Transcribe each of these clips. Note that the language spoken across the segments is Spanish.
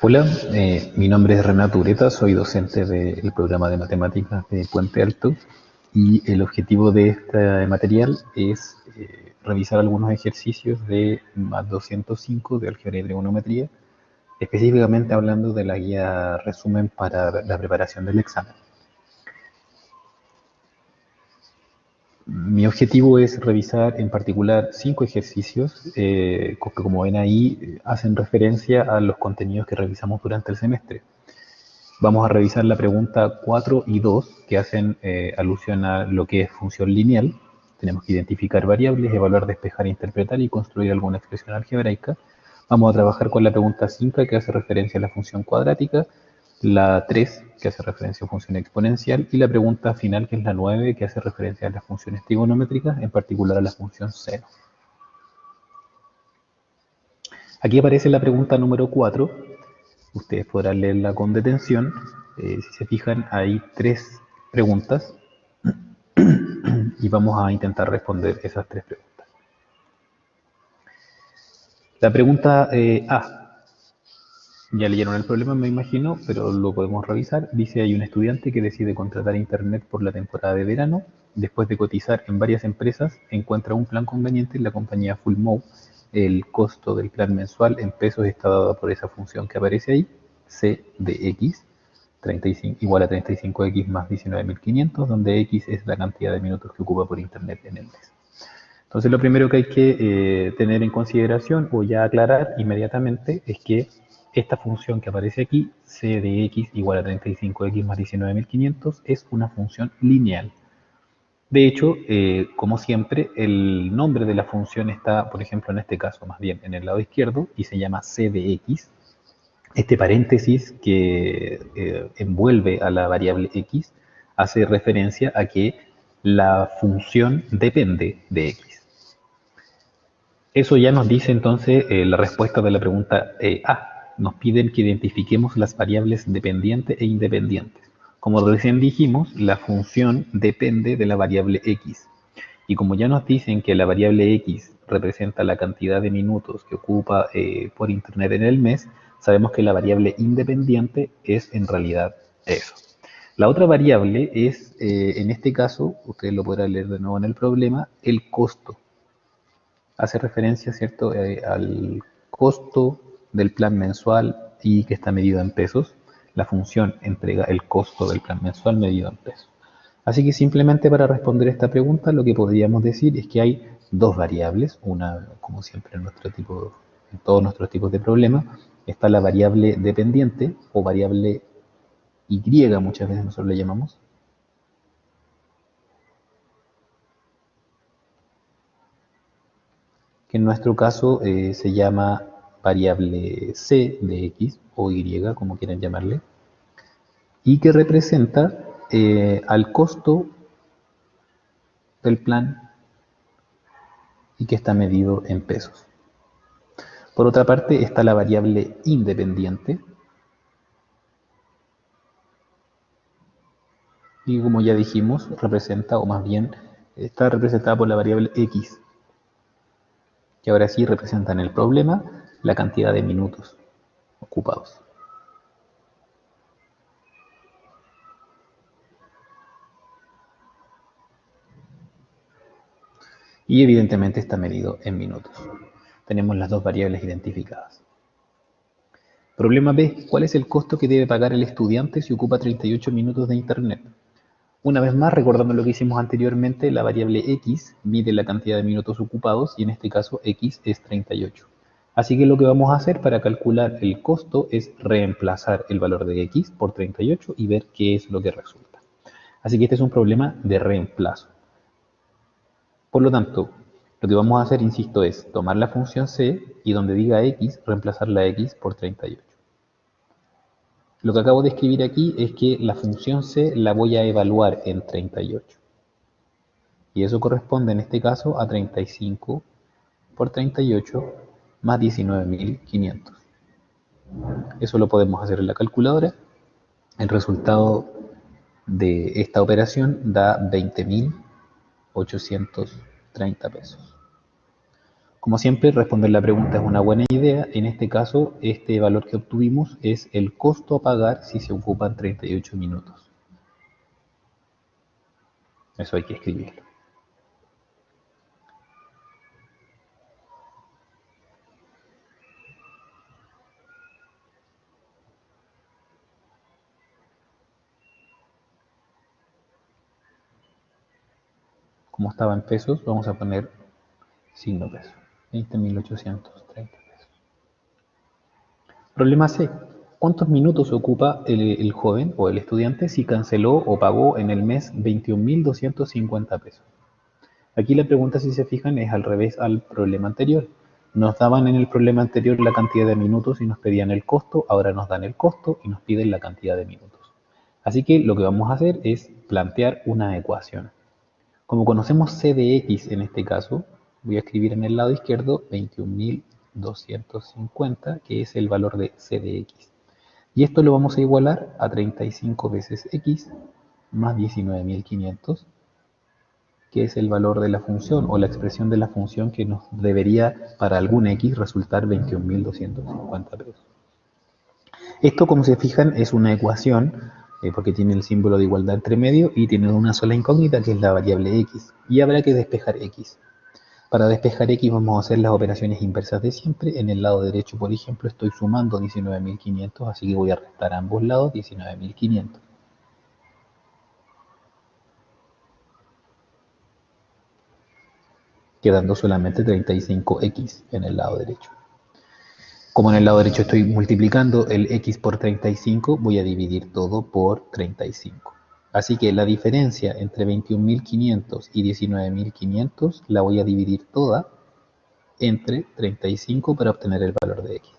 Hola, mi nombre es Renato Ureta, soy docente del programa de matemáticas de Puente Alto y el objetivo de este material es revisar algunos ejercicios de más 205 de álgebra y trigonometría, específicamente hablando de la guía resumen para la preparación del examen. Mi objetivo es revisar en particular 5 ejercicios que, como ven ahí, hacen referencia a los contenidos que revisamos durante el semestre. Vamos a revisar la pregunta 4 y 2 que hacen alusión a lo que es función lineal. Tenemos que identificar variables, evaluar, despejar, interpretar y construir alguna expresión algebraica. Vamos a trabajar con la pregunta 5 que hace referencia a la función cuadrática, la 3 que hace referencia a función exponencial y la pregunta final que es la 9 que hace referencia a las funciones trigonométricas, en particular a la función seno. Aquí aparece la pregunta número 4. Ustedes podrán leerla con detención. Si se fijan, hay 3 preguntas y vamos a intentar responder esas 3 preguntas. La pregunta A, ya leyeron el problema, me imagino, pero lo podemos revisar. Dice, hay un estudiante que decide contratar internet por la temporada de verano. Después de cotizar en varias empresas, encuentra un plan conveniente en la compañía Fullmove. El costo del plan mensual en pesos está dado por esa función que aparece ahí, C de X, 35, igual a 35x más 19.500, donde X es la cantidad de minutos que ocupa por internet en el mes. Entonces lo primero que hay que tener en consideración o ya aclarar inmediatamente es que esta función que aparece aquí, c de x igual a 35x más 19.500, es una función lineal. De hecho, como siempre, el nombre de la función está, por ejemplo, en este caso, más bien en el lado izquierdo y se llama c de x. Este paréntesis que envuelve a la variable x hace referencia a que la función depende de x. Eso ya nos dice entonces la respuesta de la pregunta A. Nos piden que identifiquemos las variables dependientes e independientes. Como recién dijimos, la función depende de la variable x. Y como ya nos dicen que la variable x representa la cantidad de minutos que ocupa por internet en el mes, sabemos que la variable independiente es en realidad eso. La otra variable es, en este caso, ustedes lo podrán leer de nuevo en el problema, el costo. Hace referencia, ¿cierto?, al costo del plan mensual y que está medido en pesos. La función entrega el costo del plan mensual medido en pesos. Así que simplemente para responder esta pregunta lo que podríamos decir es que hay dos variables, una como siempre en todos nuestros tipos de problemas, está la variable dependiente o variable Y, muchas veces nosotros le llamamos, que en nuestro caso se llama variable c de x o y, como quieran llamarle, y que representa al costo del plan y que está medido en pesos. Por otra parte está la variable independiente, y como ya dijimos, representa, o más bien está representada por la variable x, que ahora sí representa en el problema la cantidad de minutos ocupados. Y evidentemente está medido en minutos. Tenemos las dos variables identificadas. Problema B. ¿Cuál es el costo que debe pagar el estudiante si ocupa 38 minutos de internet? Una vez más, recordando lo que hicimos anteriormente, la variable x mide la cantidad de minutos ocupados y en este caso x es 38. Así que lo que vamos a hacer para calcular el costo es reemplazar el valor de x por 38 y ver qué es lo que resulta. Así que este es un problema de reemplazo. Por lo tanto, lo que vamos a hacer, insisto, es tomar la función c y donde diga x, reemplazar la x por 38. Lo que acabo de escribir aquí es que la función c la voy a evaluar en 38. Y eso corresponde en este caso a 35 por 38 más 19.500. Eso lo podemos hacer en la calculadora. El resultado de esta operación da 20.830 pesos. Como siempre, responder la pregunta es una buena idea. En este caso, este valor que obtuvimos es el costo a pagar si se ocupan 38 minutos. Eso hay que escribirlo. Como estaba en pesos, vamos a poner signo peso. 20.830 pesos. Problema C. ¿Cuántos minutos ocupa el joven o el estudiante si canceló o pagó en el mes 21.250 pesos? Aquí la pregunta, si se fijan, es al revés al problema anterior. Nos daban en el problema anterior la cantidad de minutos y nos pedían el costo, ahora nos dan el costo y nos piden la cantidad de minutos. Así que lo que vamos a hacer es plantear una ecuación. Como conocemos c de x en este caso, voy a escribir en el lado izquierdo 21.250, que es el valor de c de x. Y esto lo vamos a igualar a 35 veces x más 19.500, que es el valor de la función o la expresión de la función que nos debería para algún x resultar 21.250 pesos. Esto, como se fijan, es una ecuación porque tiene el símbolo de igualdad entre medio y tiene una sola incógnita que es la variable x, y habrá que despejar x. Para despejar x vamos a hacer las operaciones inversas de siempre. En el lado derecho, por ejemplo, estoy sumando 19.500, así que voy a restar a ambos lados 19.500. Quedando solamente 35x en el lado derecho. Como en el lado derecho estoy multiplicando el x por 35, voy a dividir todo por 35. Así que la diferencia entre 21.500 y 19.500 la voy a dividir toda entre 35 para obtener el valor de x.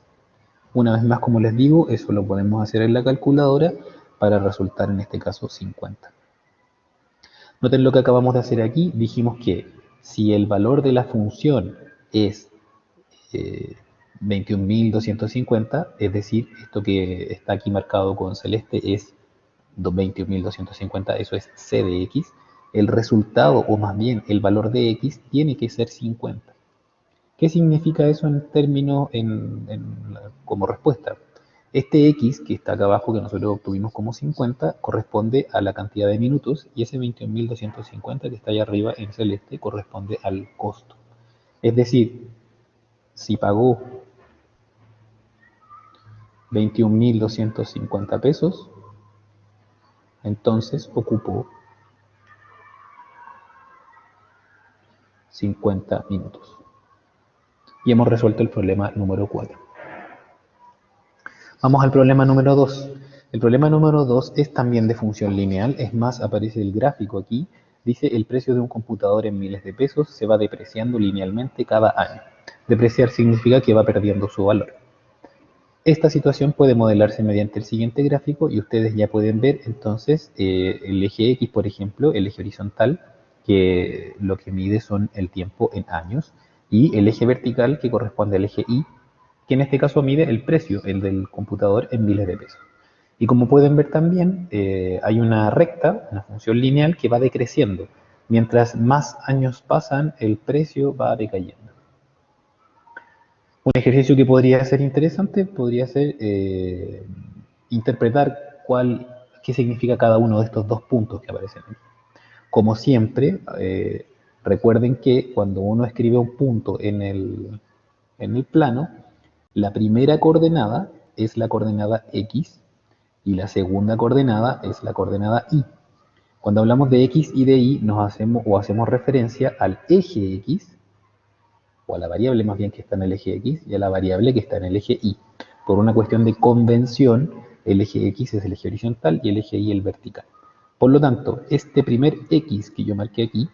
Una vez más, como les digo, eso lo podemos hacer en la calculadora para resultar en este caso 50. Noten lo que acabamos de hacer aquí. Dijimos que si el valor de la función es 21.250, es decir, esto que está aquí marcado con celeste es 21.250, eso es c de x, el resultado, o más bien el valor de x, tiene que ser 50. ¿Qué significa eso en términos como respuesta? Este x que está acá abajo, que nosotros obtuvimos como 50, corresponde a la cantidad de minutos, y ese 21.250 que está allá arriba en celeste corresponde al costo. Es decir, si pagó 21.250 pesos, entonces ocupó 50 minutos. Y hemos resuelto el problema número 4. Vamos al problema número 2. El problema número 2 es también de función lineal, es más, aparece el gráfico aquí. Dice: el precio de un computador en miles de pesos se va depreciando linealmente cada año. Depreciar significa que va perdiendo su valor. Esta situación puede modelarse mediante el siguiente gráfico y ustedes ya pueden ver entonces el eje X, por ejemplo, el eje horizontal, que lo que mide son el tiempo en años, y el eje vertical que corresponde al eje Y, que en este caso mide el precio, el del computador, en miles de pesos. Y como pueden ver también, hay una recta, una función lineal que va decreciendo. Mientras más años pasan, el precio va decayendo. Un ejercicio que podría ser interesante podría ser interpretar qué significa cada uno de estos dos puntos que aparecen aquí. Como siempre, recuerden que cuando uno escribe un punto en el plano, la primera coordenada es la coordenada X y la segunda coordenada es la coordenada Y. Cuando hablamos de X y de Y, hacemos referencia al eje X, o a la variable más bien que está en el eje X, y a la variable que está en el eje Y. Por una cuestión de convención, el eje X es el eje horizontal y el eje Y el vertical. Por lo tanto, este primer X que yo marqué aquí,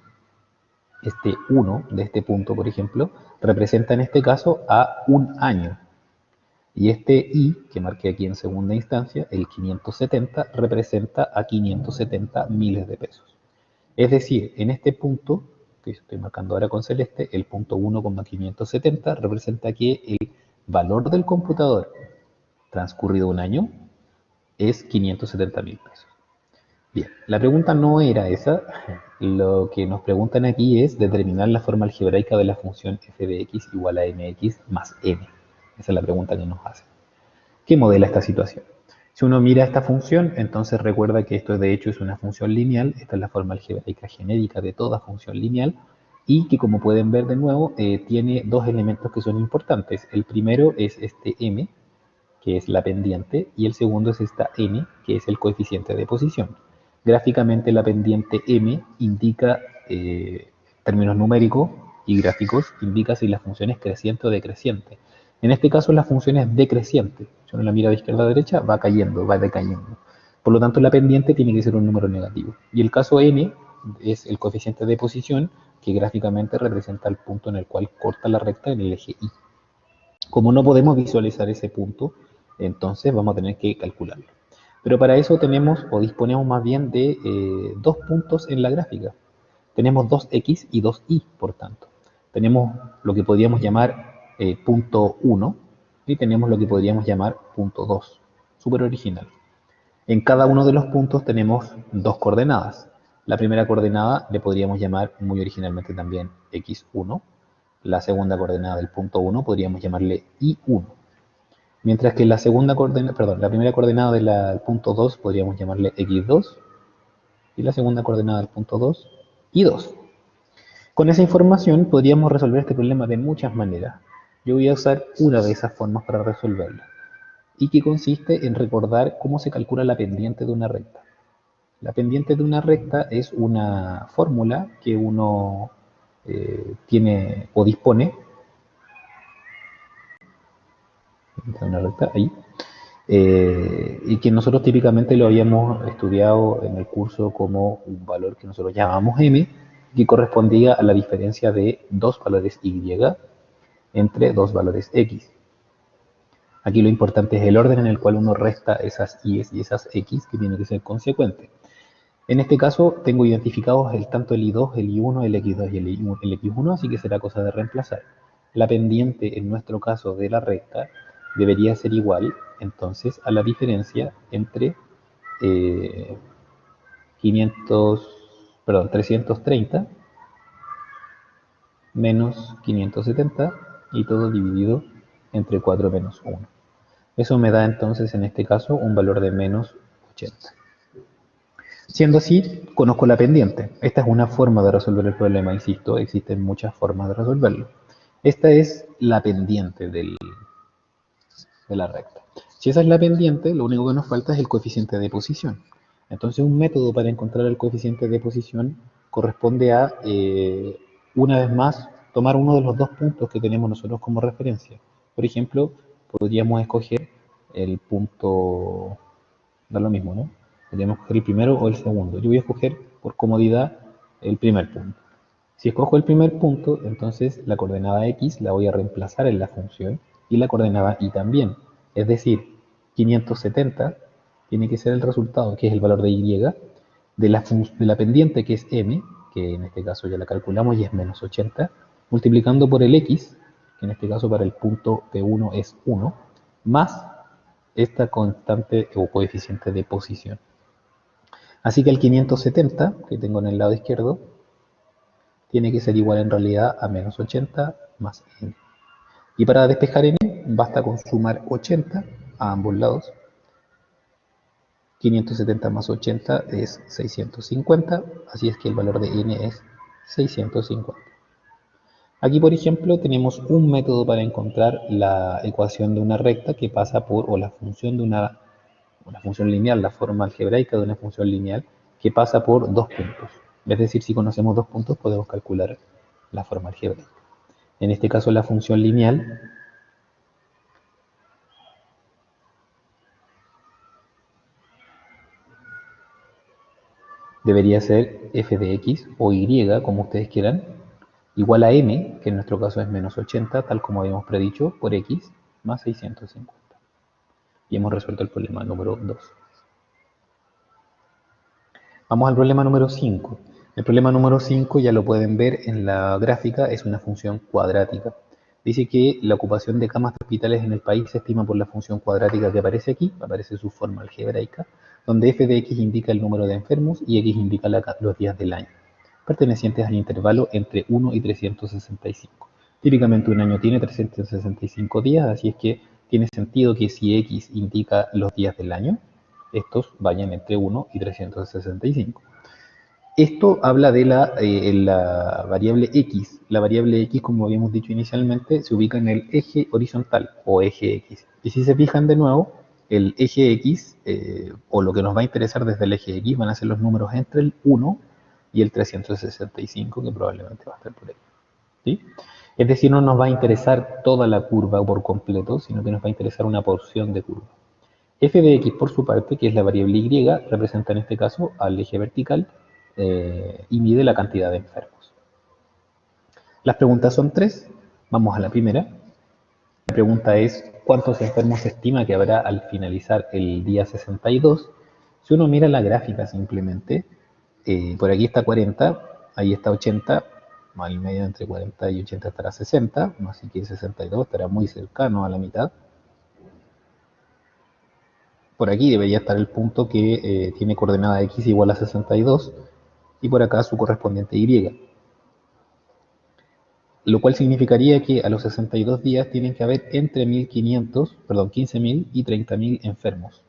este 1 de este punto, por ejemplo, representa en este caso a un año. Y este Y, que marqué aquí en segunda instancia, el 570, representa a 570 miles de pesos. Es decir, en este punto, que estoy marcando ahora con celeste, el punto 1,570 representa que el valor del computador transcurrido un año es 570.000 pesos. Bien, la pregunta no era esa, lo que nos preguntan aquí es determinar la forma algebraica de la función f de x igual a mx más m. Esa es la pregunta que nos hacen. ¿Qué modela esta situación? Si uno mira esta función, entonces recuerda que esto de hecho es una función lineal. Esta es la forma algebraica genérica de toda función lineal y que, como pueden ver de nuevo, tiene dos elementos que son importantes. El primero es este m, que es la pendiente, y el segundo es esta n, que es el coeficiente de posición. Gráficamente la pendiente m indica, términos numéricos y gráficos, indica si la función es creciente o decreciente. En este caso la función es decreciente. Si uno la mira de izquierda a derecha, va cayendo, va decayendo. Por lo tanto, la pendiente tiene que ser un número negativo. Y el caso n es el coeficiente de posición, que gráficamente representa el punto en el cual corta la recta en el eje y. Como no podemos visualizar ese punto, entonces vamos a tener que calcularlo. Pero para eso tenemos o disponemos más bien de dos puntos en la gráfica. Tenemos 2x y 2y, por tanto. Tenemos lo que podríamos llamar punto 1 y tenemos lo que podríamos llamar punto 2. Súper original. En cada uno de los puntos tenemos dos coordenadas. La primera coordenada le podríamos llamar muy originalmente también x1. La segunda coordenada del punto 1 podríamos llamarle y1. Mientras que la primera coordenada del punto 2 podríamos llamarle x2 y la segunda coordenada del punto 2 y2. Con esa información podríamos resolver este problema de muchas maneras. Yo voy a usar una de esas formas para resolverlo, y que consiste en recordar cómo se calcula la pendiente de una recta. La pendiente de una recta es una fórmula que uno tiene o dispone, una recta ahí, y que nosotros típicamente lo habíamos estudiado en el curso como un valor que nosotros llamamos m, que correspondía a la diferencia de dos valores y entre dos valores x. Aquí lo importante es el orden en el cual uno resta esas y y esas x, que tiene que ser consecuente. En este caso tengo identificados tanto el i2, el i1, el x2 y el x1, así que será cosa de reemplazar. La pendiente en nuestro caso de la recta debería ser igual entonces a la diferencia entre 330 menos 570 y todo dividido entre 4 menos 1. Eso me da entonces en este caso un valor de menos 80. Siendo así, conozco la pendiente. Esta es una forma de resolver el problema, insisto, existen muchas formas de resolverlo. Esta es la pendiente de la recta. Si esa es la pendiente, lo único que nos falta es el coeficiente de posición. Entonces, un método para encontrar el coeficiente de posición corresponde a, una vez más, tomar uno de los dos puntos que tenemos nosotros como referencia. Por ejemplo, podríamos escoger el punto, da lo mismo, ¿no? Podríamos escoger el primero o el segundo. Yo voy a escoger, por comodidad, el primer punto. Si escojo el primer punto, entonces la coordenada x la voy a reemplazar en la función y la coordenada y también. Es decir, 570 tiene que ser el resultado, que es el valor de y, de la pendiente, que es m, que en este caso ya la calculamos y es menos 80, multiplicando por el x, que en este caso para el punto P1 es 1, más esta constante o coeficiente de posición. Así que el 570, que tengo en el lado izquierdo, tiene que ser igual en realidad a menos 80 más n. Y para despejar n, basta con sumar 80 a ambos lados. 570 más 80 es 650, así es que el valor de n es 650. Aquí, por ejemplo, tenemos un método para encontrar la ecuación de una recta que pasa por, o la función de una función lineal, la forma algebraica de una función lineal que pasa por dos puntos. Es decir, si conocemos dos puntos podemos calcular la forma algebraica. En este caso la función lineal debería ser f de x o y, como ustedes quieran, igual a m, que en nuestro caso es menos 80, tal como habíamos predicho, por x más 650. Y hemos resuelto el problema número 2. Vamos al problema número 5. El problema número 5, ya lo pueden ver en la gráfica, es una función cuadrática. Dice que la ocupación de camas de hospitales en el país se estima por la función cuadrática que aparece aquí, aparece su forma algebraica, donde f de x indica el número de enfermos y x indica los días del año. pertenecientes al intervalo entre 1 y 365. Típicamente un año tiene 365 días, así es que tiene sentido que si X indica los días del año, estos vayan entre 1 y 365. Esto habla de la variable X. La variable X, como habíamos dicho inicialmente, se ubica en el eje horizontal o eje X. Y si se fijan de nuevo, el eje X, o lo que nos va a interesar desde el eje X, van a ser los números entre el 1 y el 365, que probablemente va a estar por ahí. ¿Sí? Es decir, no nos va a interesar toda la curva por completo, sino que nos va a interesar una porción de curva. F de x, por su parte, que es la variable y, representa en este caso al eje vertical y mide la cantidad de enfermos. Las preguntas son tres. Vamos a la primera. La pregunta es, ¿cuántos enfermos se estima que habrá al finalizar el día 62? Si uno mira la gráfica simplemente, por aquí está 40, ahí está 80, al medio entre 40 y 80 estará 60, así que 62 estará muy cercano a la mitad. Por aquí debería estar el punto que tiene coordenada x igual a 62 y por acá su correspondiente y. Lo cual significaría que a los 62 días tienen que haber entre 15.000 y 30.000 enfermos.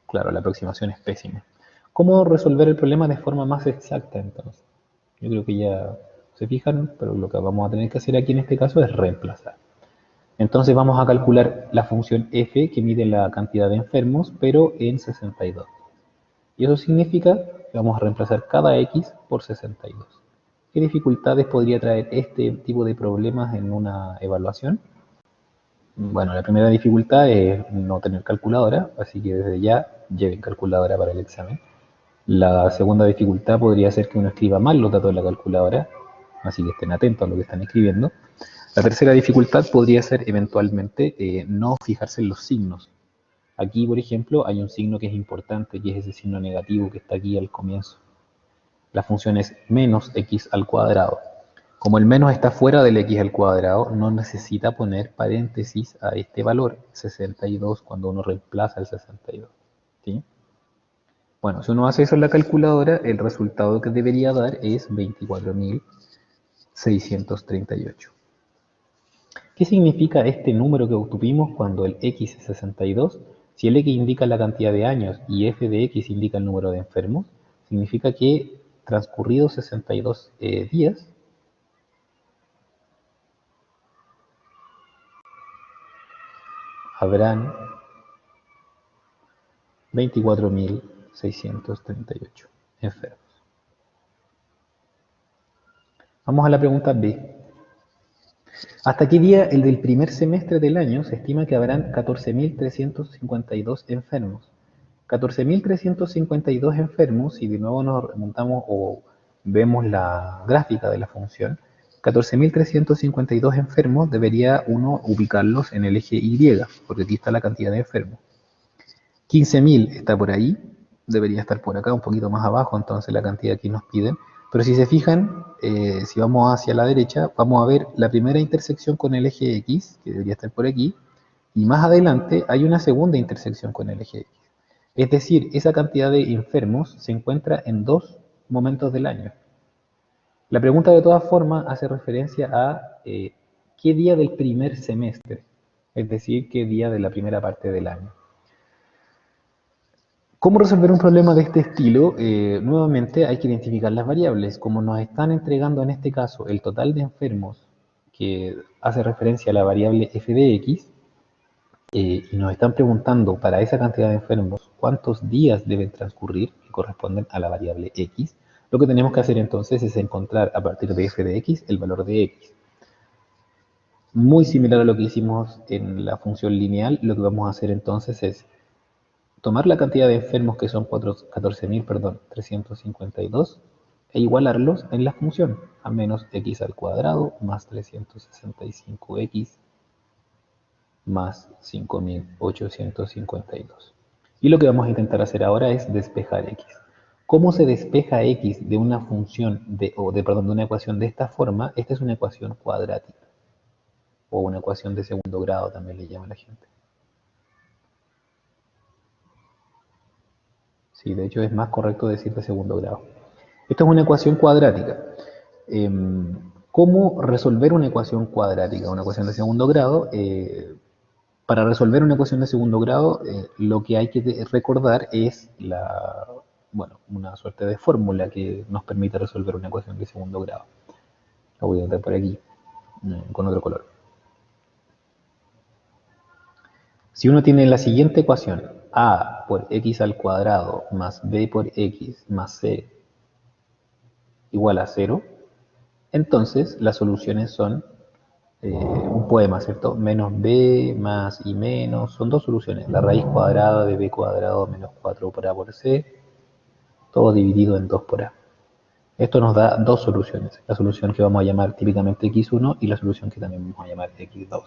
Claro, la aproximación es pésima. ¿Cómo resolver el problema de forma más exacta entonces? Yo creo que ya se fijan, pero lo que vamos a tener que hacer aquí en este caso es reemplazar. Entonces vamos a calcular la función f que mide la cantidad de enfermos, pero en 62. Y eso significa que vamos a reemplazar cada x por 62. ¿Qué dificultades podría traer este tipo de problemas en una evaluación? Bueno, la primera dificultad es no tener calculadora, así que desde ya lleven calculadora para el examen. La segunda dificultad podría ser que uno escriba mal los datos de la calculadora, así que estén atentos a lo que están escribiendo. La tercera dificultad podría ser eventualmente no fijarse en los signos. Aquí, por ejemplo, hay un signo que es importante, que es ese signo negativo que está aquí al comienzo. La función es menos x al cuadrado. Como el menos está fuera del x al cuadrado, no necesita poner paréntesis a este valor, 62, cuando uno reemplaza el 62. ¿Sí? Bueno, si uno hace eso en la calculadora, el resultado que debería dar es 24.638. ¿Qué significa este número que obtuvimos cuando el x es 62? Si el x indica la cantidad de años y f de x indica el número de enfermos, significa que transcurridos 62 días, habrán 24.638 enfermos. Vamos a la pregunta B. ¿Hasta qué día el del primer semestre del año se estima que habrán 14.352 enfermos? 14.352 enfermos, si de nuevo nos remontamos o vemos la gráfica de la función, 14.352 enfermos debería uno ubicarlos en el eje Y, porque aquí está la cantidad de enfermos. 15.000 está por ahí, debería estar por acá, un poquito más abajo, entonces la cantidad que nos piden. Pero si se fijan, si vamos hacia la derecha, vamos a ver la primera intersección con el eje X, que debería estar por aquí, y más adelante hay una segunda intersección con el eje X. Es decir, esa cantidad de enfermos se encuentra en dos momentos del año. La pregunta de todas formas hace referencia a qué día del primer semestre, es decir, qué día de la primera parte del año. ¿Cómo resolver un problema de este estilo? Nuevamente hay que identificar las variables. Como nos están entregando en este caso el total de enfermos que hace referencia a la variable f de x, y nos están preguntando para esa cantidad de enfermos cuántos días deben transcurrir que corresponden a la variable x, lo que tenemos que hacer entonces es encontrar a partir de f de x el valor de x. Muy similar a lo que hicimos en la función lineal, lo que vamos a hacer entonces es tomar la cantidad de enfermos que son 352 e igualarlos en la función a menos x al cuadrado más 365x más 5.852. Y lo que vamos a intentar hacer ahora es despejar x. ¿Cómo se despeja x de una función de una ecuación de esta forma? Esta es una ecuación cuadrática o una ecuación de segundo grado también le llama la gente. Sí, de hecho es más correcto decir de segundo grado. Esto es una ecuación cuadrática. ¿Cómo resolver una ecuación cuadrática, una ecuación de segundo grado? Para resolver una ecuación de segundo grado, lo que hay que recordar es una suerte de fórmula que nos permite resolver una ecuación de segundo grado. La voy a anotar por aquí, con otro color. Si uno tiene la siguiente ecuación, a por x al cuadrado más b por x más c igual a 0, entonces las soluciones son un poema, ¿cierto? Menos b más y menos, son dos soluciones. La raíz cuadrada de b cuadrado menos 4 por a por c, todo dividido en 2 por a. Esto nos da dos soluciones. La solución que vamos a llamar típicamente x1 y la solución que también vamos a llamar x2.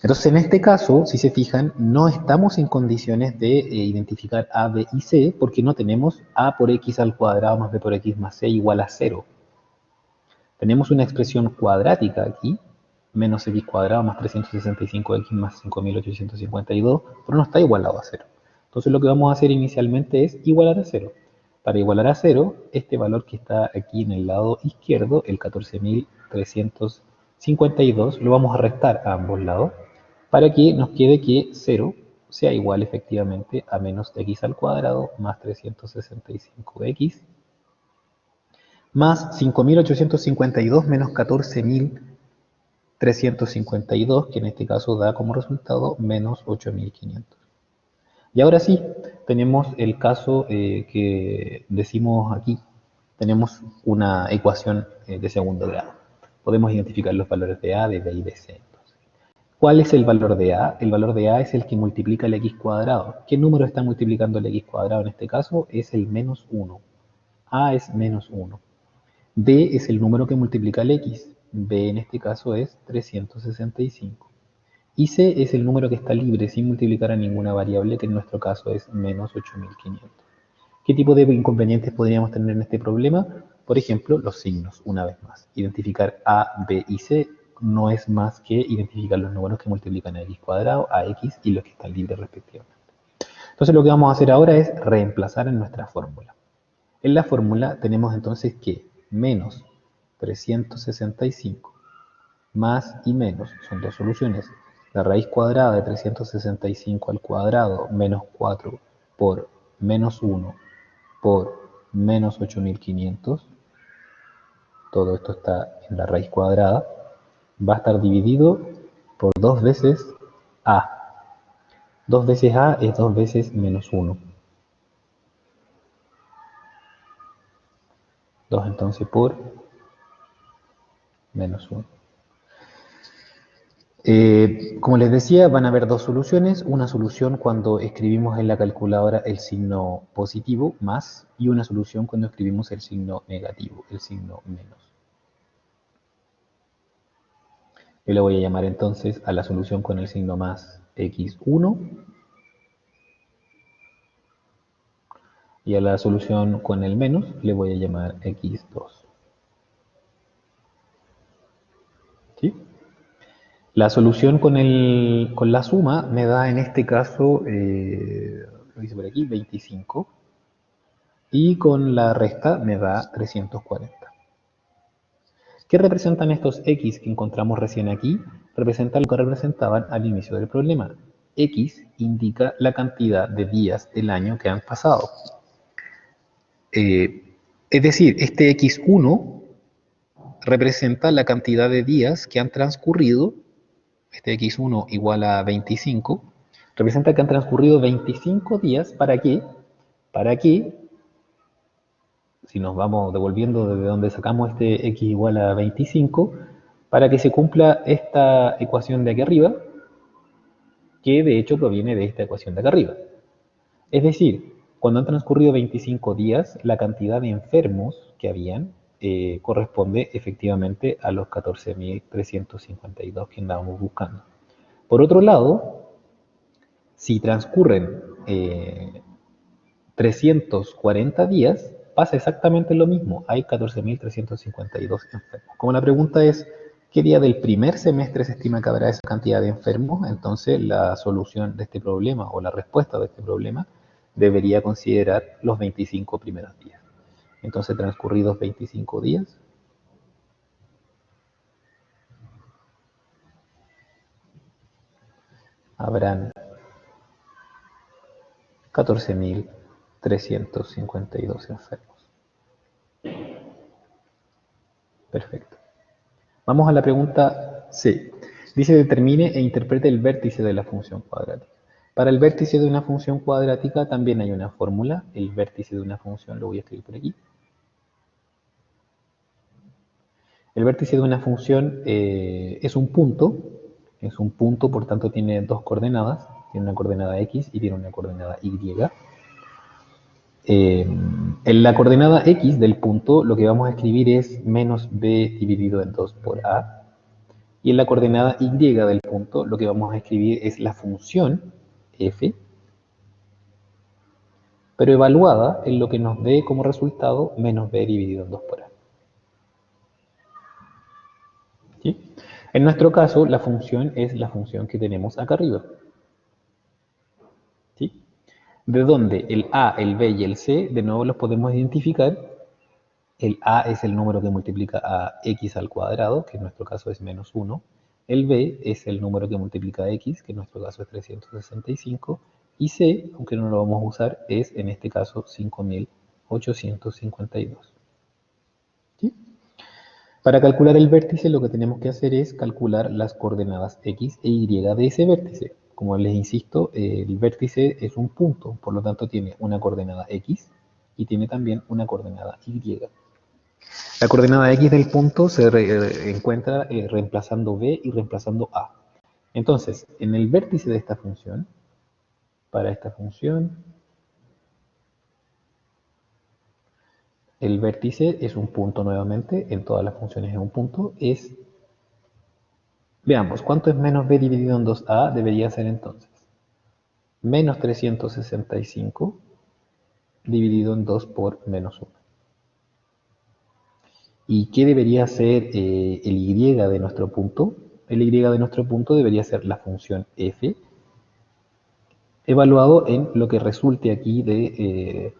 Entonces, en este caso, si se fijan, no estamos en condiciones de identificar a, b y c porque no tenemos a por x al cuadrado más b por x más c igual a 0. Tenemos una expresión cuadrática aquí, menos x cuadrado más 365x más 5852, pero no está igualado a 0. Entonces lo que vamos a hacer inicialmente es igualar a 0. Para igualar a 0, este valor que está aquí en el lado izquierdo, el 14.352, lo vamos a restar a ambos lados para que nos quede que 0 sea igual efectivamente a menos x al cuadrado más 365x más 5.852 menos 14.352, que en este caso da como resultado menos 8.500. Y ahora sí, tenemos el caso que decimos aquí. Tenemos una ecuación de segundo grado. Podemos identificar los valores de a, de b y de c. Entonces, ¿cuál es el valor de a? El valor de a es el que multiplica el x cuadrado. ¿Qué número está multiplicando el x cuadrado en este caso? Es el menos 1. A es menos 1. B es el número que multiplica el x. B en este caso es 365. Y C es el número que está libre sin multiplicar a ninguna variable, que en nuestro caso es menos 8500. ¿Qué tipo de inconvenientes podríamos tener en este problema? Por ejemplo, los signos, una vez más. Identificar A, B y C no es más que identificar los números que multiplican a x cuadrado, a x y los que están libres respectivamente. Entonces lo que vamos a hacer ahora es reemplazar en nuestra fórmula. En la fórmula tenemos entonces que menos 365 más y menos son dos soluciones. La raíz cuadrada de 365 al cuadrado menos 4 por menos 1 por menos 8500. Todo esto está en la raíz cuadrada. Va a estar dividido por 2 veces a. 2 veces a es 2 veces menos 1. 2 entonces por menos 1. Como les decía, van a haber dos soluciones. Una solución cuando escribimos en la calculadora el signo positivo, más, y una solución cuando escribimos el signo negativo, el signo menos. Yo le voy a llamar entonces a la solución con el signo más x1 y a la solución con el menos le voy a llamar x2. ¿Sí? La solución con la suma me da en este caso, lo hice por aquí, 25. Y con la resta me da 340. ¿Qué representan estos x que encontramos recién aquí? Representan lo que representaban al inicio del problema. X indica la cantidad de días del año que han pasado. Es decir, este x1 representa la cantidad de días que han transcurrido. Este x1 igual a 25. Representa que han transcurrido 25 días. ¿Para qué? Para que, si nos vamos devolviendo desde donde sacamos este x igual a 25, para que se cumpla esta ecuación de aquí arriba, que de hecho proviene de esta ecuación de acá arriba. Es decir, cuando han transcurrido 25 días, la cantidad de enfermos que habían corresponde efectivamente a los 14.352 que andábamos buscando. Por otro lado, si transcurren 340 días, pasa exactamente lo mismo. Hay 14.352 enfermos. Como la pregunta es, ¿qué día del primer semestre se estima que habrá esa cantidad de enfermos? Entonces la solución de este problema o la respuesta de este problema debería considerar los 25 primeros días. Entonces, transcurridos 25 días, habrán 14.352 enfermos. Perfecto. Vamos a la pregunta C. Dice, determine e interprete el vértice de la función cuadrática. Para el vértice de una función cuadrática también hay una fórmula. El vértice de una función lo voy a escribir por aquí. El vértice de una función es un punto, por tanto tiene dos coordenadas, tiene una coordenada x y tiene una coordenada y. En la coordenada x del punto lo que vamos a escribir es menos b dividido en 2 por a, y en la coordenada y del punto lo que vamos a escribir es la función f, pero evaluada en lo que nos dé como resultado menos b dividido en 2 por a. ¿Sí? En nuestro caso, la función es la función que tenemos acá arriba. ¿Sí? De donde el a, el b y el c, de nuevo los podemos identificar. El a es el número que multiplica a x al cuadrado, que en nuestro caso es menos 1. El b es el número que multiplica a x, que en nuestro caso es 365. Y c, aunque no lo vamos a usar, es en este caso 5.852. ¿Sí? Para calcular el vértice lo que tenemos que hacer es calcular las coordenadas x e y de ese vértice. Como les insisto, el vértice es un punto, por lo tanto tiene una coordenada x y tiene también una coordenada y. La coordenada x del punto se encuentra reemplazando b y reemplazando a. Entonces, en el vértice de esta función, para esta función, el vértice es un punto nuevamente, en todas las funciones es un punto, veamos, ¿cuánto es menos b dividido en 2a? Debería ser entonces menos 365 dividido en 2 por menos 1. ¿Y qué debería ser el y de nuestro punto? El y de nuestro punto debería ser la función f, evaluado en lo que resulte aquí de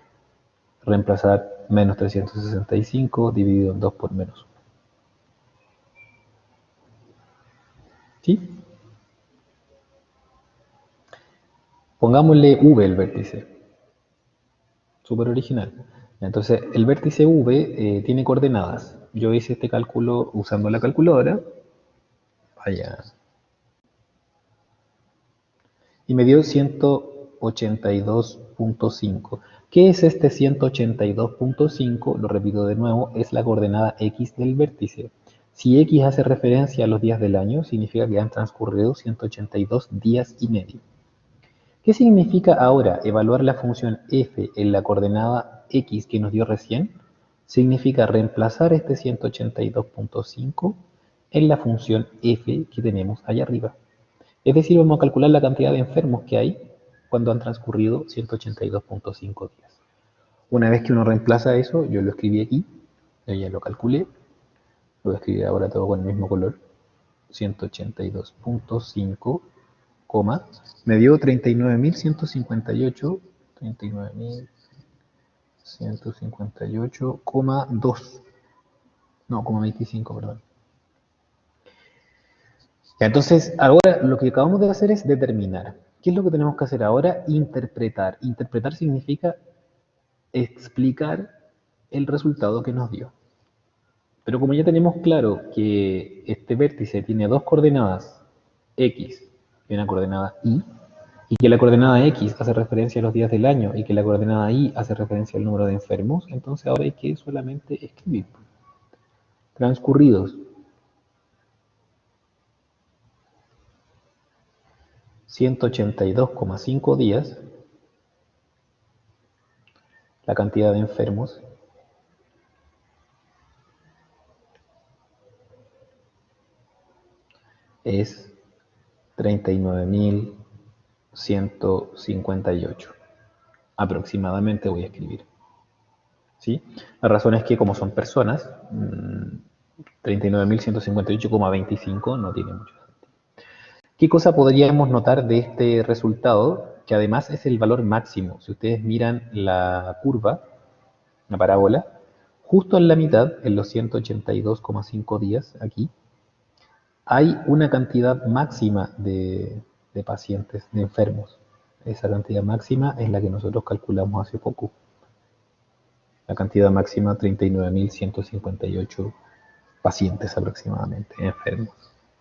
reemplazar menos 365 dividido en 2 por menos 1. ¿Sí? Pongámosle v el vértice. Súper original. Entonces, el vértice v tiene coordenadas. Yo hice este cálculo usando la calculadora. Vaya. Y me dio 182.5. ¿Qué es este 182.5? Lo repito de nuevo, es la coordenada x del vértice. Si x hace referencia a los días del año, significa que han transcurrido 182 días y medio. ¿Qué significa ahora evaluar la función f en la coordenada x que nos dio recién? Significa reemplazar este 182.5 en la función f que tenemos allá arriba. Es decir, vamos a calcular la cantidad de enfermos que hay cuando han transcurrido 182.5 días. Una vez que uno reemplaza eso, yo lo escribí aquí, yo ya lo calculé, lo voy a escribir ahora todo con el mismo color, 182.5, me dio 39.158, 39.158,2, no, 25, perdón. Entonces, ahora lo que acabamos de hacer es determinar. ¿Qué es lo que tenemos que hacer ahora? Interpretar. Interpretar significa explicar el resultado que nos dio. Pero como ya tenemos claro que este vértice tiene dos coordenadas, x y una coordenada y que la coordenada x hace referencia a los días del año y que la coordenada y hace referencia al número de enfermos, entonces ahora hay que solamente escribir. Transcurridos 182,5 días, la cantidad de enfermos es 39.158. Aproximadamente voy a escribir. ¿Sí? La razón es que como son personas, 39.158,25 no tiene mucho sentido. ¿Qué cosa podríamos notar de este resultado? Que además es el valor máximo. Si ustedes miran la curva, la parábola, justo en la mitad, en los 182,5 días aquí, hay una cantidad máxima de pacientes, de enfermos. Esa cantidad máxima es la que nosotros calculamos hace poco. La cantidad máxima, 39.158 pacientes aproximadamente, enfermos.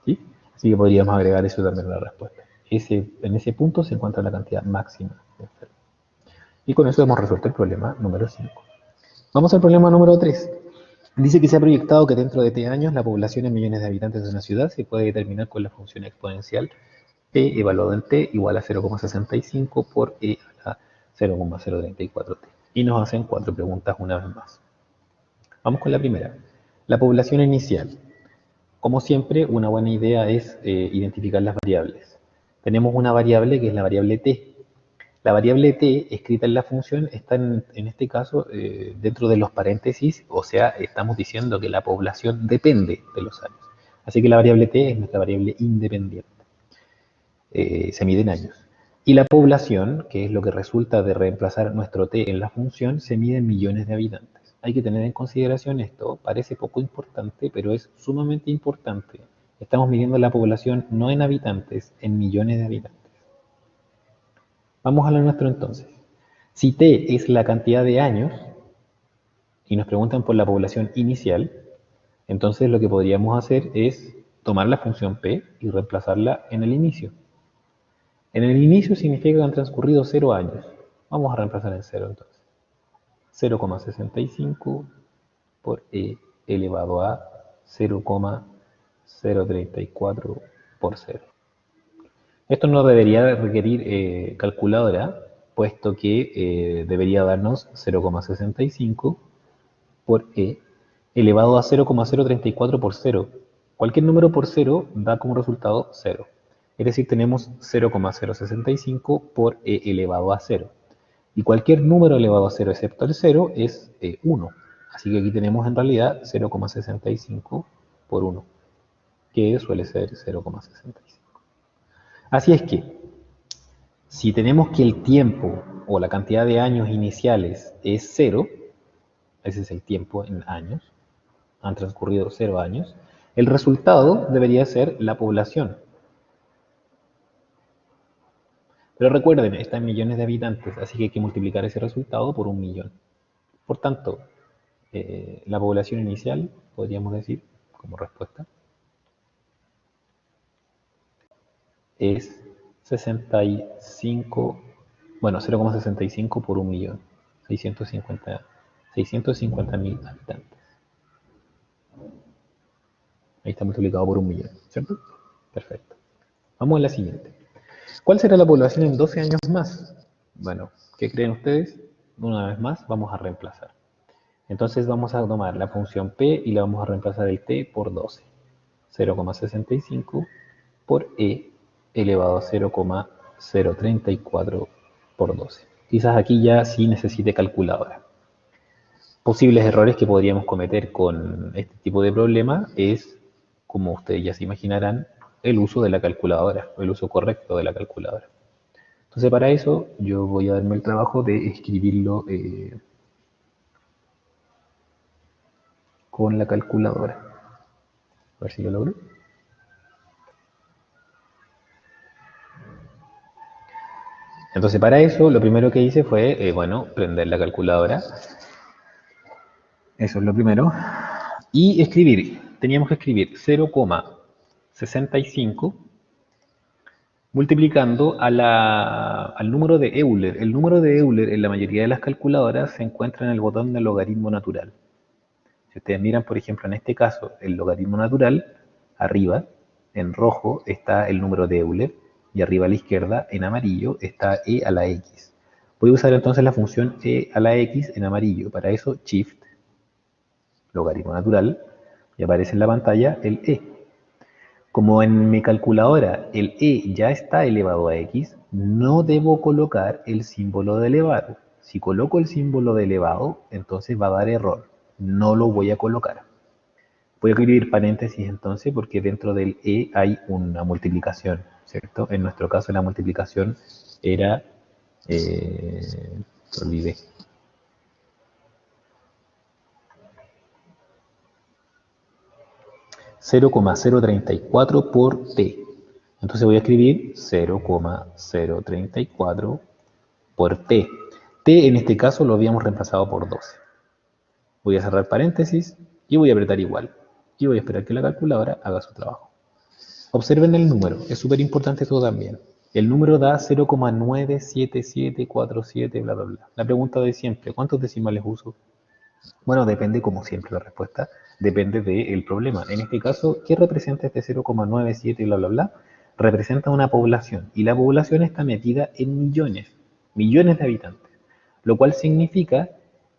¿Sí? Así que podríamos agregar eso también a la respuesta. En ese punto se encuentra la cantidad máxima de enfermos. Y con eso hemos resuelto el problema número 5. Vamos al problema número 3. Dice que se ha proyectado que dentro de 3 años la población en millones de habitantes de una ciudad se puede determinar con la función exponencial p evaluado en t igual a 0,65 por e a la 0,034t. Y nos hacen 4 preguntas una vez más. Vamos con la primera. La población inicial. Como siempre, una buena idea es identificar las variables. Tenemos una variable que es la variable t. La variable t escrita en la función está en este caso dentro de los paréntesis, o sea, estamos diciendo que la población depende de los años. Así que la variable t es nuestra variable independiente. Se mide en años. Y la población, que es lo que resulta de reemplazar nuestro t en la función, se mide en millones de habitantes. Hay que tener en consideración esto, parece poco importante, pero es sumamente importante. Estamos midiendo la población no en habitantes, en millones de habitantes. Vamos a lo nuestro entonces. Si t es la cantidad de años, y nos preguntan por la población inicial, entonces lo que podríamos hacer es tomar la función p y reemplazarla en el inicio. En el inicio significa que han transcurrido 0 años. Vamos a reemplazar en 0 entonces. 0,65 por e elevado a 0,034 por 0. Esto no debería requerir calculadora, puesto que debería darnos 0,65 por e elevado a 0,034 por 0. Cualquier número por 0 da como resultado 0. Es decir, tenemos 0,065 por e elevado a 0. Y cualquier número elevado a 0 excepto el 0 es 1. Así que aquí tenemos en realidad 0,65 por 1, que suele ser 0,65. Así es que, si tenemos que el tiempo o la cantidad de años iniciales es 0, ese es el tiempo en años, han transcurrido 0 años, el resultado debería ser la población. Pero recuerden, está en millones de habitantes, así que hay que multiplicar ese resultado por 1.000.000. Por tanto, la población inicial, podríamos decir, como respuesta, es 65, bueno, 0,65 por 1.000.000, 650.000 habitantes. Ahí está multiplicado por 1.000.000, ¿cierto? Perfecto. Vamos a la siguiente. ¿Cuál será la población en 12 años más? Bueno, ¿qué creen ustedes? Una vez más, vamos a reemplazar. Entonces vamos a tomar la función p y la vamos a reemplazar el t por 12. 0,65 por e elevado a 0,034 por 12. Quizás aquí ya sí necesite calculadora. Posibles errores que podríamos cometer con este tipo de problema es, como ustedes ya se imaginarán, el uso de la calculadora, el uso correcto de la calculadora. Entonces para eso yo voy a darme el trabajo de escribirlo con la calculadora. A ver si lo logro. Entonces para eso lo primero que hice fue, bueno, prender la calculadora. Eso es lo primero. Y escribir. Teníamos que escribir 0,65 multiplicando al número de Euler. El número de Euler en la mayoría de las calculadoras se encuentra en el botón de logaritmo natural. Si ustedes miran, por ejemplo, en este caso, el logaritmo natural, arriba, en rojo, está el número de Euler, y arriba a la izquierda, en amarillo, está e a la x. Voy a usar entonces la función e a la x en amarillo. Para eso, shift, logaritmo natural, y aparece en la pantalla el e. Como en mi calculadora el e ya está elevado a x, no debo colocar el símbolo de elevado. Si coloco el símbolo de elevado, entonces va a dar error. No lo voy a colocar. Voy a escribir paréntesis entonces porque dentro del e hay una multiplicación, ¿cierto? En nuestro caso la multiplicación era, olvidé. 0,034 por t. Entonces voy a escribir 0,034 por t. T en este caso lo habíamos reemplazado por 12. Voy a cerrar paréntesis y voy a apretar igual. Y voy a esperar que la calculadora haga su trabajo. Observen el número, es súper importante esto también. El número da 0,97747, bla, bla, bla. La pregunta de siempre, ¿cuántos decimales uso? Bueno, depende, como siempre, la respuesta depende del problema. En este caso, ¿qué representa este 0,97 bla, bla, bla? Representa una población y la población está medida en millones, millones de habitantes, lo cual significa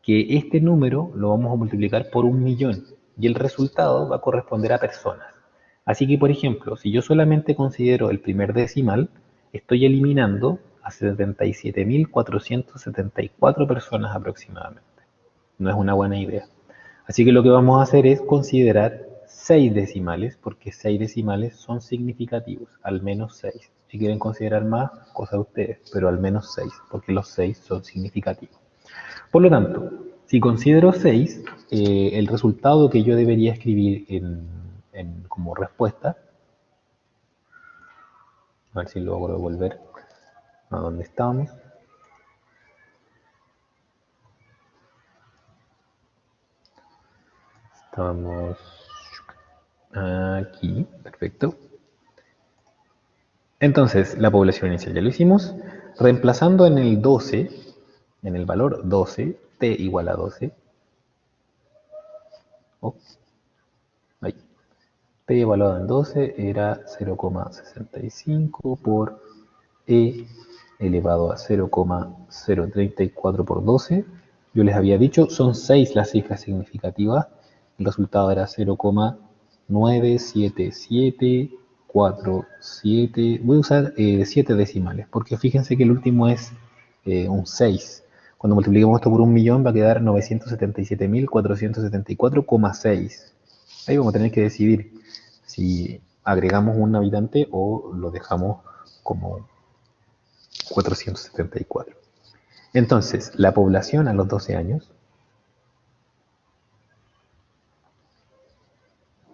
que este número lo vamos a multiplicar por 1.000.000 y el resultado va a corresponder a personas. Así que, por ejemplo, si yo solamente considero el primer decimal, estoy eliminando a 77.474 personas aproximadamente. No es una buena idea. Así que lo que vamos a hacer es considerar 6 decimales, porque 6 decimales son significativos, al menos 6. Si quieren considerar más, cosa de ustedes, pero al menos 6, porque los 6 son significativos. Por lo tanto, si considero 6, el resultado que yo debería escribir como respuesta, a ver si logro volver a donde estábamos. Estábamos aquí, perfecto. Entonces, la población inicial ya lo hicimos. Reemplazando en el 12, en el valor 12, t igual a 12. Oh, ahí. T evaluado en 12 era 0,65 por e elevado a 0,034 por 12. Yo les había dicho, son 6 las cifras significativas. El resultado era 0,97747. Voy a usar 7 decimales, porque fíjense que el último es un 6. Cuando multipliquemos esto por 1.000.000 va a quedar 977.474,6. Ahí vamos a tener que decidir si agregamos un habitante o lo dejamos como 474. Entonces, la población a los 12 años,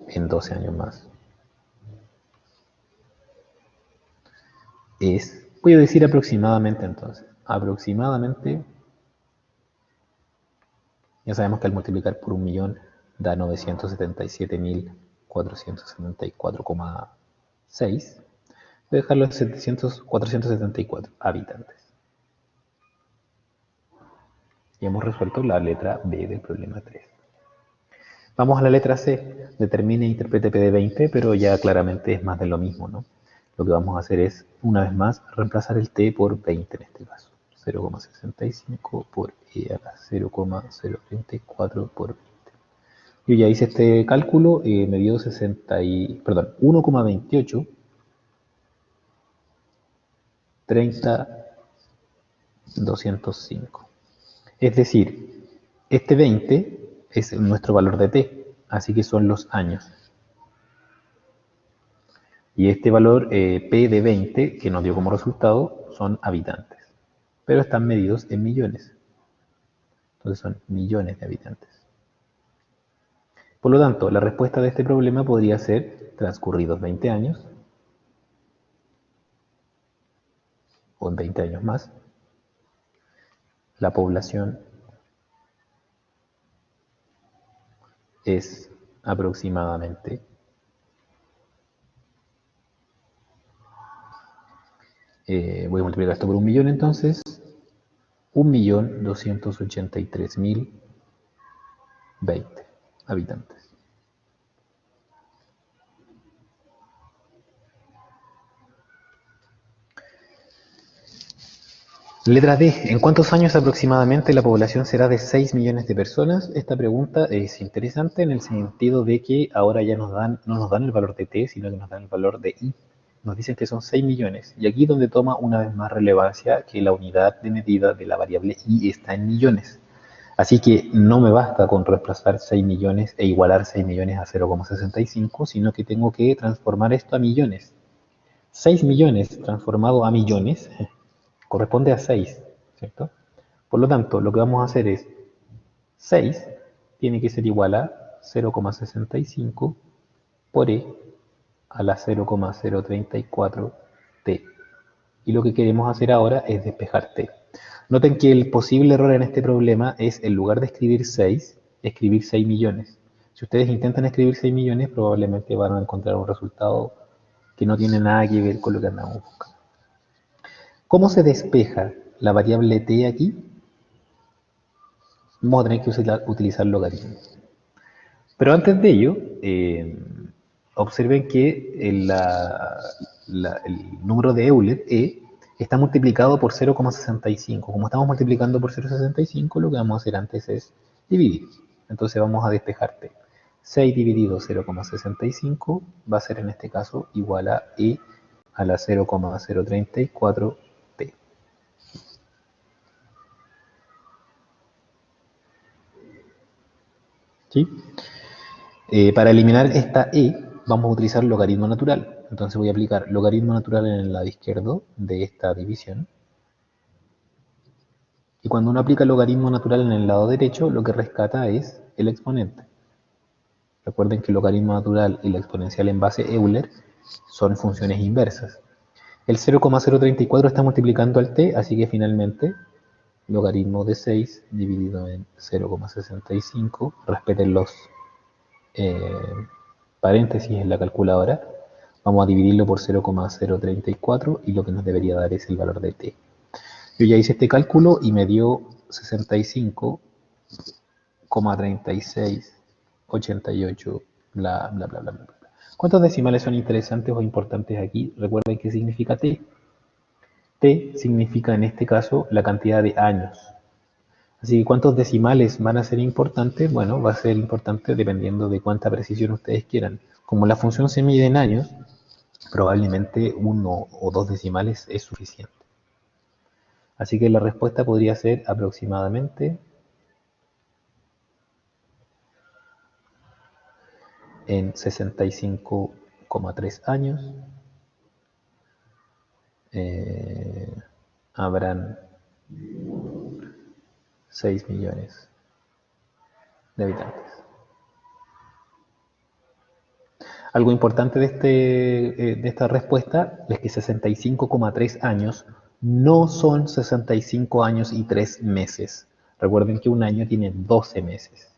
en 12 años más, voy a decir aproximadamente entonces, aproximadamente, ya sabemos que al multiplicar por 1.000.000 da 977.474,6. Voy a dejarlo en 474 habitantes. Y hemos resuelto la letra B del problema 3. Vamos a la letra C. Determine e interprete P de 20, pero ya claramente es más de lo mismo, ¿no? Lo que vamos a hacer es, una vez más, reemplazar el T por 20 en este caso. 0,65 por E a la 0,034 por 20. Yo ya hice este cálculo, me dio 1,28 30 205. Es decir, este 20 es nuestro valor de t, así que son los años. Y este valor p de 20, que nos dio como resultado, son habitantes. Pero están medidos en millones. Entonces son millones de habitantes. Por lo tanto, la respuesta de este problema podría ser transcurridos 20 años, o en 20 años más, la población es aproximadamente voy a multiplicar esto por 1.000.000 entonces, 1.283.020 habitantes. Letra D. ¿En cuántos años aproximadamente la población será de 6 millones de personas? Esta pregunta es interesante en el sentido de que ahora ya no nos dan el valor de T, sino que nos dan el valor de I. Nos dicen que son 6 millones. Y aquí donde toma una vez más relevancia que la unidad de medida de la variable I está en millones. Así que no me basta con reemplazar 6 millones e igualar 6 millones a 0,65, sino que tengo que transformar esto a millones. 6 millones transformado a millones corresponde a 6, ¿cierto? Por lo tanto, lo que vamos a hacer es 6 tiene que ser igual a 0,65 por e a la 0,034t. Y lo que queremos hacer ahora es despejar t. Noten que el posible error en este problema es, en lugar de escribir 6, escribir 6 millones. Si ustedes intentan escribir 6 millones, probablemente van a encontrar un resultado que no tiene nada que ver con lo que andamos buscando. ¿Cómo se despeja la variable t aquí? Vamos a tener que utilizar logaritmos. Pero antes de ello, observen que el número de Euler, e, está multiplicado por 0,65. Como estamos multiplicando por 0,65, lo que vamos a hacer antes es dividir. Entonces vamos a despejar t. 6 dividido 0,65 va a ser en este caso igual a e a la 0,034t. ¿Sí? Para eliminar esta e, vamos a utilizar logaritmo natural. Entonces voy a aplicar logaritmo natural en el lado izquierdo de esta división. Y cuando uno aplica logaritmo natural en el lado derecho, lo que rescata es el exponente. Recuerden que el logaritmo natural y la exponencial en base Euler son funciones inversas. El 0,034 está multiplicando al t, así que finalmente logaritmo de 6 dividido en 0,65, respeten los paréntesis en la calculadora, vamos a dividirlo por 0,034 y lo que nos debería dar es el valor de t. Yo ya hice este cálculo y me dio 65,3688, bla, bla, bla, bla, bla. ¿Cuántos decimales son interesantes o importantes aquí? Recuerden qué significa t. T significa en este caso la cantidad de años. Así que ¿cuántos decimales van a ser importantes? Bueno, va a ser importante dependiendo de cuánta precisión ustedes quieran. Como la función se mide en años, probablemente 1 o 2 decimales es suficiente. Así que la respuesta podría ser aproximadamente en 65,3 años habrán 6 millones de habitantes. Algo importante de esta respuesta es que 65,3 años no son 65 años y 3 meses. Recuerden que un año tiene 12 meses.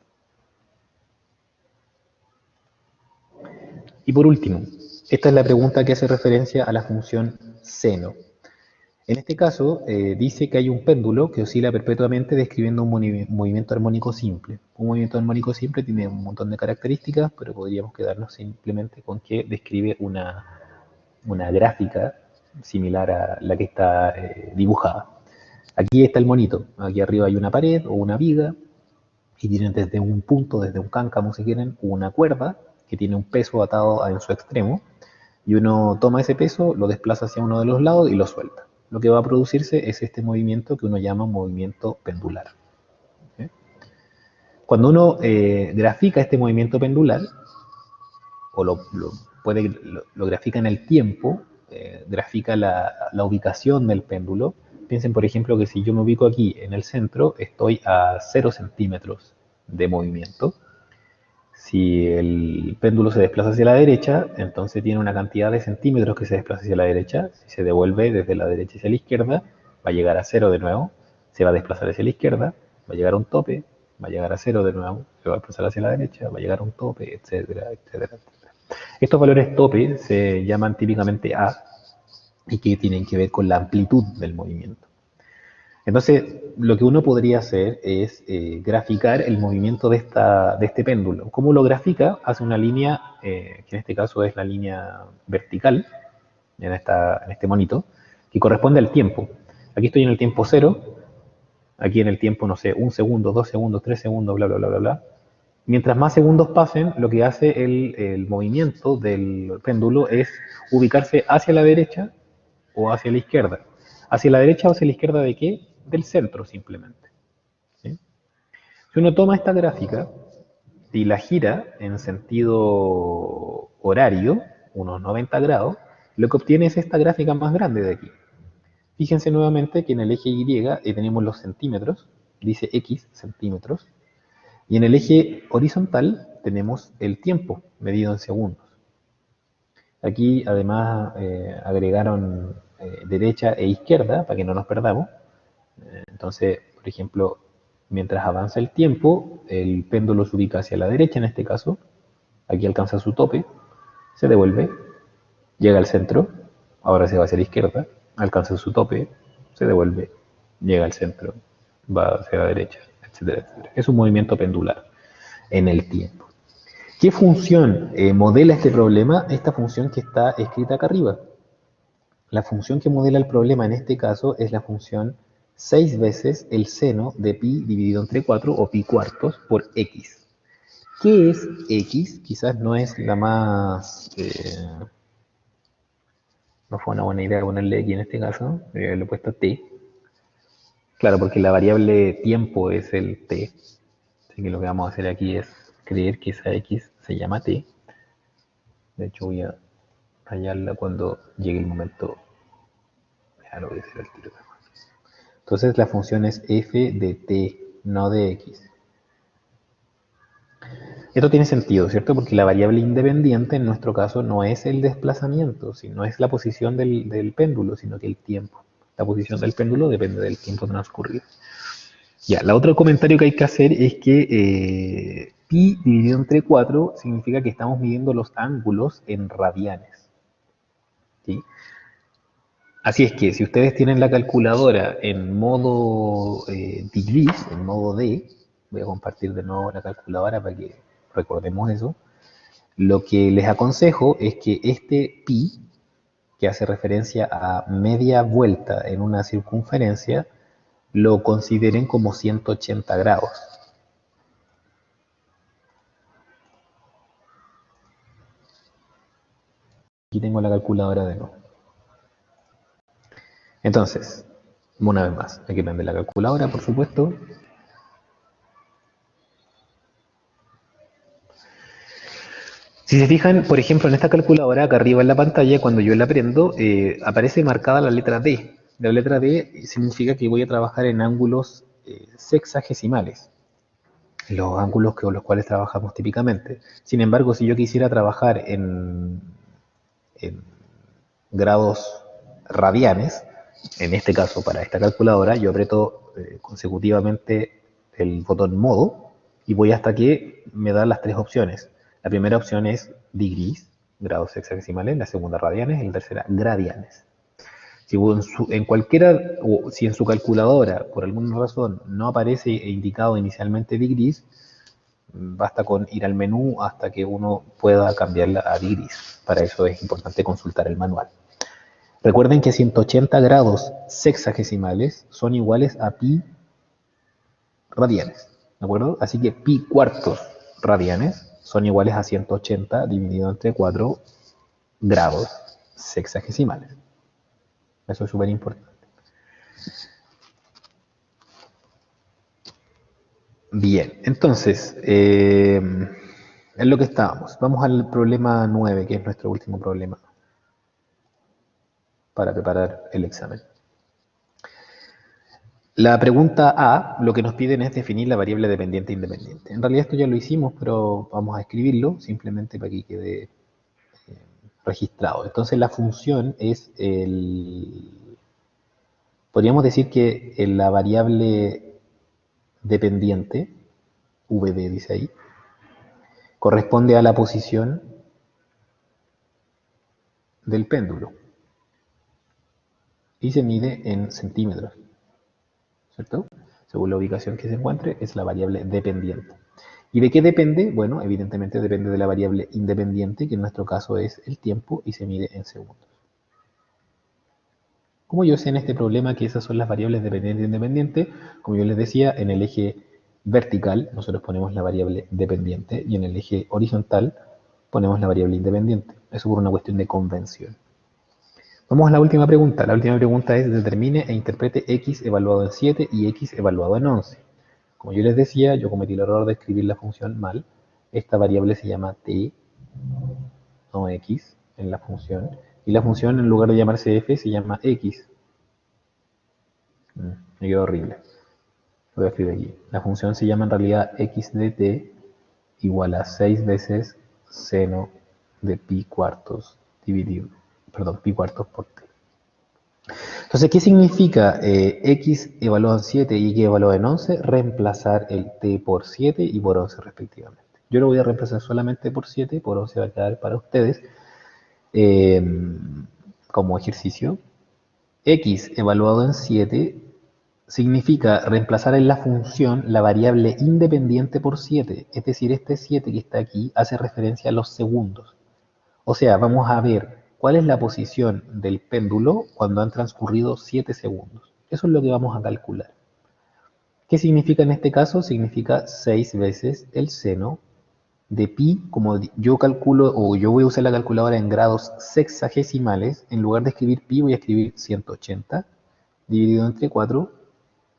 Y por último, esta es la pregunta que hace referencia a la función seno. En este caso, dice que hay un péndulo que oscila perpetuamente describiendo un movimiento armónico simple. Un movimiento armónico simple tiene un montón de características, pero podríamos quedarnos simplemente con que describe una gráfica similar a la que está dibujada. Aquí está el monito. Aquí arriba hay una pared o una viga y tienen desde un punto, desde un cáncamo si quieren, una cuerda que tiene un peso atado en su extremo y uno toma ese peso, lo desplaza hacia uno de los lados y lo suelta. Lo que va a producirse es este movimiento que uno llama movimiento pendular. ¿Sí? Cuando uno grafica este movimiento pendular, o lo grafica en el tiempo, grafica la ubicación del péndulo. Piensen, por ejemplo, que si yo me ubico aquí en el centro, estoy a 0 centímetros de movimiento. Si el péndulo se desplaza hacia la derecha, entonces tiene una cantidad de centímetros que se desplaza hacia la derecha. Si se devuelve desde la derecha hacia la izquierda, va a llegar a 0 de nuevo, se va a desplazar hacia la izquierda, va a llegar a un tope, va a llegar a 0 de nuevo, se va a desplazar hacia la derecha, va a llegar a un tope, etcétera, etcétera, etcétera. Estos valores tope se llaman típicamente A y que tienen que ver con la amplitud del movimiento. Entonces, lo que uno podría hacer es graficar el movimiento de este péndulo. ¿Cómo lo grafica? Hace una línea, que en este caso es la línea vertical, en este monito, que corresponde al tiempo. Aquí estoy en el tiempo 0, aquí en el tiempo, no sé, 1 segundo, 2 segundos, 3 segundos, bla, bla, bla, bla, bla. Mientras más segundos pasen, lo que hace el movimiento del péndulo es ubicarse hacia la derecha o hacia la izquierda. ¿Hacia la derecha o hacia la izquierda de qué? Del centro, simplemente. ¿Sí? Si uno toma esta gráfica y la gira en sentido horario, unos 90 grados, lo que obtiene es esta gráfica más grande de aquí. Fíjense nuevamente que en el eje Y tenemos los centímetros, dice X centímetros, y en el eje horizontal tenemos el tiempo medido en segundos. Aquí además agregaron derecha e izquierda para que no nos perdamos. Entonces, por ejemplo, mientras avanza el tiempo, el péndulo se ubica hacia la derecha en este caso. Aquí alcanza su tope, se devuelve, llega al centro, ahora se va hacia la izquierda, alcanza su tope, se devuelve, llega al centro, va hacia la derecha, etcétera, etcétera. Es un movimiento pendular en el tiempo. ¿Qué función modela este problema? Esta función que está escrita acá arriba. La función que modela el problema en este caso es la función 6 veces el seno de pi dividido entre 4 o pi cuartos por x. ¿Qué es x? Quizás no es la más... no fue una buena idea ponerle x en este caso, le he puesto t. Claro, porque la variable tiempo es el t. Así que lo que vamos a hacer aquí es creer que esa x se llama t. De hecho voy a rayarla cuando llegue el momento. Ya lo voy a hacer al tiro. Entonces la función es f de t, no de x. Esto tiene sentido, ¿cierto? Porque la variable independiente en nuestro caso no es el desplazamiento, no es la posición del péndulo, sino que el tiempo. La posición del péndulo depende del tiempo transcurrido. Ya, el otro comentario que hay que hacer es que pi dividido entre 4 significa que estamos midiendo los ángulos en radianes. ¿Sí? Así es que si ustedes tienen la calculadora en modo degrees, en modo D, voy a compartir de nuevo la calculadora para que recordemos eso, lo que les aconsejo es que este pi, que hace referencia a media vuelta en una circunferencia, lo consideren como 180 grados. Aquí tengo la calculadora de nuevo. Entonces, una vez más, hay que prender la calculadora, por supuesto. Si se fijan, por ejemplo, en esta calculadora, acá arriba en la pantalla, cuando yo la prendo, aparece marcada la letra D. La letra D significa que voy a trabajar en ángulos sexagesimales, los ángulos con los cuales trabajamos típicamente. Sin embargo, si yo quisiera trabajar en grados radianes, en este caso para esta calculadora, yo aprieto consecutivamente el botón modo y voy hasta que me da las tres opciones. La primera opción es degrees, grados hexagesimales, la segunda radianes y la tercera gradianes. Si en cualquiera, o si en su calculadora por alguna razón no aparece indicado inicialmente degrees, basta con ir al menú hasta que uno pueda cambiarla a degrees. Para eso es importante consultar el manual. Recuerden que 180 grados sexagesimales son iguales a pi radianes, ¿de acuerdo? Así que pi cuartos radianes son iguales a 180 dividido entre 4 grados sexagesimales. Eso es súper importante. Bien, entonces, en lo que estábamos. Vamos al problema 9, que es nuestro último problema para preparar el examen. La pregunta A, lo que nos piden es definir la variable dependiente e independiente. En realidad esto ya lo hicimos, pero vamos a escribirlo simplemente para que quede registrado. Entonces la función es podríamos decir que la variable dependiente, VD dice ahí, corresponde a la posición del péndulo y se mide en centímetros, ¿cierto? Según la ubicación que se encuentre, es la variable dependiente. ¿Y de qué depende? Bueno, evidentemente depende de la variable independiente, que en nuestro caso es el tiempo y se mide en segundos. Como yo sé en este problema que esas son las variables dependiente e independiente, como yo les decía, en el eje vertical nosotros ponemos la variable dependiente y en el eje horizontal ponemos la variable independiente. Eso por una cuestión de convención. Vamos a la última pregunta. La última pregunta es: determine e interprete x evaluado en 7 y x evaluado en 11. Como yo les decía, yo cometí el error de escribir la función mal. Esta variable se llama t, no x, en la función. Y la función, en lugar de llamarse f, se llama x. Me quedó horrible. Lo voy a escribir aquí. La función se llama en realidad x de t igual a 6 veces seno de pi cuartos dividido, perdón, pi cuartos por t. Entonces, ¿qué significa x evaluado en 7 y y evaluado en 11? Reemplazar el t por 7 y por 11 respectivamente. Yo lo voy a reemplazar solamente por 7, por 11 va a quedar para ustedes eh, como ejercicio. X evaluado en 7 significa reemplazar en la función la variable independiente por 7. Es decir, este 7 que está aquí hace referencia a los segundos. O sea, vamos a ver cuál es la posición del péndulo cuando han transcurrido 7 segundos. Eso es lo que vamos a calcular. ¿Qué significa en este caso? Significa 6 veces el seno de pi. Como yo calculo, o yo voy a usar la calculadora en grados sexagesimales, en lugar de escribir pi voy a escribir 180 dividido entre 4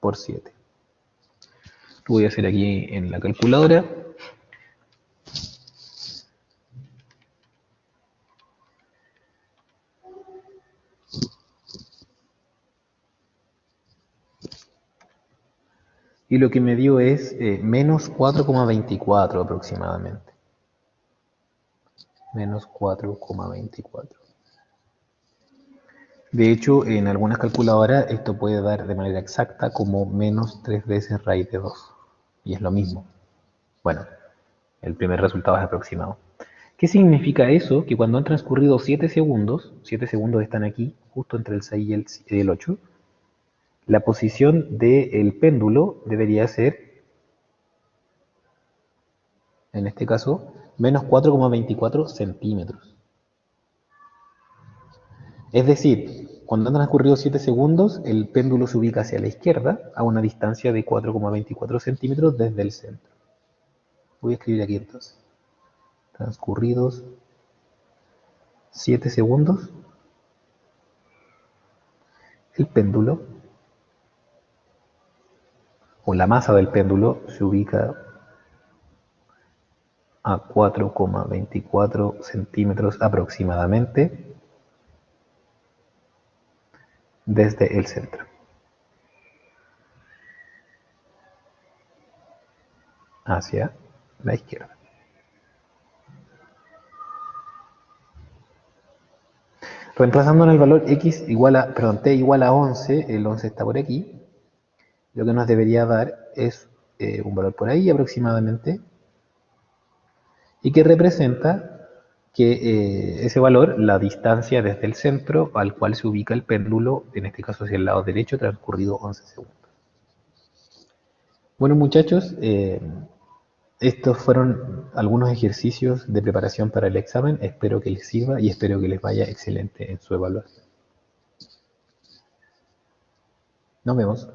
por 7. Lo voy a hacer aquí en la calculadora. Y lo que me dio es menos 4,24 aproximadamente. Menos 4,24. De hecho, en algunas calculadoras esto puede dar de manera exacta como menos 3 veces raíz de 2. Y es lo mismo. Bueno, el primer resultado es aproximado. ¿Qué significa eso? Que cuando han transcurrido 7 segundos están aquí, justo entre el 6 y el 8, la posición del péndulo debería ser, en este caso, menos 4,24 centímetros. Es decir, cuando han transcurrido 7 segundos, el péndulo se ubica hacia la izquierda a una distancia de 4,24 centímetros desde el centro. Voy a escribir aquí entonces. Transcurridos 7 segundos, el péndulo, o la masa del péndulo, se ubica a 4,24 centímetros aproximadamente desde el centro. Hacia la izquierda. Reemplazando en el valor x igual a, perdón, t igual a 11, el 11 está por aquí, lo que nos debería dar es un valor por ahí aproximadamente, y que representa que ese valor, la distancia desde el centro al cual se ubica el péndulo, en este caso hacia el lado derecho, transcurrido 11 segundos. Bueno muchachos, estos fueron algunos ejercicios de preparación para el examen. Espero que les sirva y espero que les vaya excelente en su evaluación. Nos vemos.